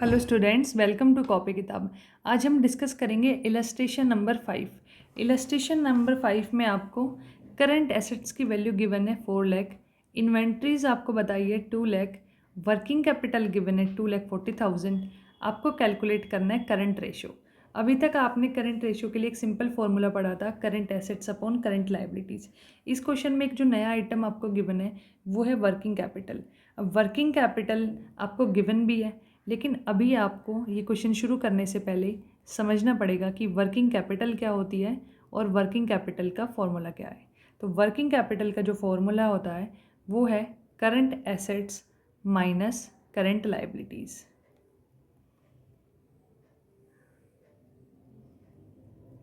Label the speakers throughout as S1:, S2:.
S1: Hello students, welcome to copy किताब। आज हम डिस्कस करेंगे इलस्ट्रेशन नंबर 5। इलस्ट्रेशन नंबर 5 में आपको करंट एसेट्स की वैल्यू गिवन है 4 लाख, इन्वेंट्रीज आपको बताइए 2 लाख, वर्किंग कैपिटल गिवन है 2,40,000। आपको कैलकुलेट करना है करंट रेशो। अभी तक आपने करंट रेशो के लिए एक सिंपल फॉर्मूला पढ़ा था, current assets upon current liabilities. इस क्वेश्चन में एक जो नया आइटम आपको गिवन है वो है वर्किंग कैपिटल। अब वर्किंग कैपिटल आपको गिवन भी है, लेकिन अभी आपको ये क्वेश्चन शुरू करने से पहले समझना पड़ेगा कि वर्किंग कैपिटल क्या होती है और वर्किंग कैपिटल का फॉर्मूला क्या है। तो वर्किंग कैपिटल का जो फॉर्मूला होता है वो है current assets minus current liabilities.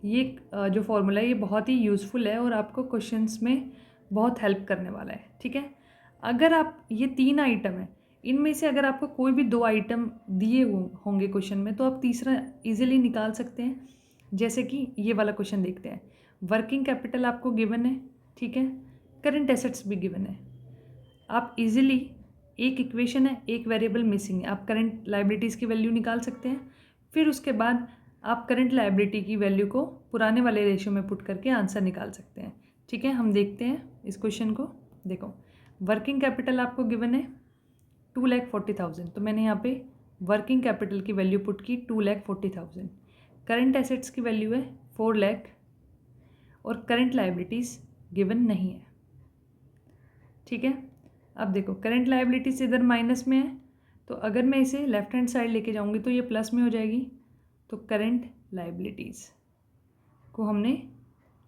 S1: ये जो फॉर्मूला है ये बहुत ही यूज़फुल है और आपको क्वेश्चंस में बहुत हेल्प करने वाला है। ठीक है, अगर आप ये 3 आइटम है, इनमें से अगर आपको कोई भी 2 आइटम दिए होंगे क्वेश्चन में तो आप तीसरा इजीली निकाल सकते हैं। जैसे कि ये वाला क्वेश्चन देखते हैं, वर्किंग कैपिटल आपको गिवन है, ठीक है, करंट एसेट्स भी गिवन है। आप इजीली, एक इक्वेशन है, एक वेरिएबल मिसिंग है, आप करंट लाइबिलिटीज़ की वैल्यू निकाल सकते हैं। फिर उसके बाद आप करंट लाइबिलिटी की वैल्यू को पुराने वाले रेशियो में पुट करके आंसर निकाल सकते हैं। ठीक है, हम देखते हैं इस क्वेश्चन को। देखो, वर्किंग कैपिटल आपको गिवन है 2,40,000, तो मैंने यहाँ पे वर्किंग कैपिटल की वैल्यू पुट की 2,40,000। करंट एसेट्स की वैल्यू है 4 लाख और करंट लाइबिलिटीज़ गिवन नहीं है। ठीक है, अब देखो करंट लाइबिलिटीज़ इधर माइनस में है, तो अगर मैं इसे लेफ्ट हैंड साइड लेके जाऊँगी तो ये प्लस में हो जाएगी। तो करंट लाइबिलिटीज़ को हमने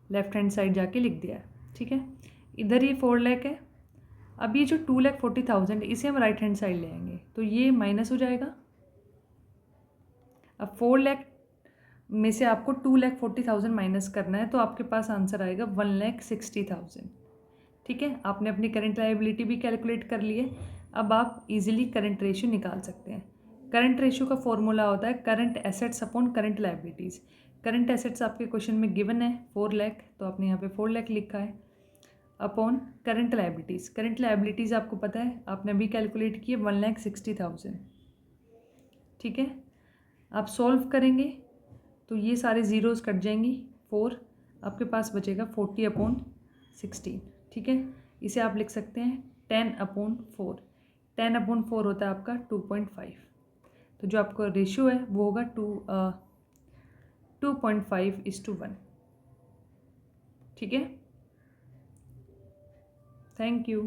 S1: लेफ्ट हैंड साइड जाके लिख दिया है। ठीक है, इधर ये 4 लाख है। अब ये जो 2,40,000 इसे हम राइट हैंड साइड ले आएंगे तो ये माइनस हो जाएगा। अब 4 लाख में से आपको 2,40,000 माइनस करना है तो आपके पास आंसर आएगा 1,60,000। ठीक है, आपने अपनी करंट लायबिलिटी भी कैलकुलेट कर ली है। अब आप इजीली करंट रेशियो निकाल सकते हैं। करंट रेशियो का फॉर्मूला होता है current assets upon current liabilities. Current assets आपके क्वेश्चन में गिवन है 4 लाख, तो आपने यहाँ पे 4 लाख लिखा है, upon current liabilities. Current liabilities आपको पता है, आपने अभी कैलकुलेट किए 1,60,000। ठीक है, आप सॉल्व करेंगे तो ये सारे ज़ीरोज़ कट जाएंगी, 4, आपके पास बचेगा 40/16। ठीक है, इसे आप लिख सकते हैं 10/4। 10/4 होता है आपका 2.5। तो जो आपका रेशियो है वो होगा 2.5:1। ठीक है, थैंक यू।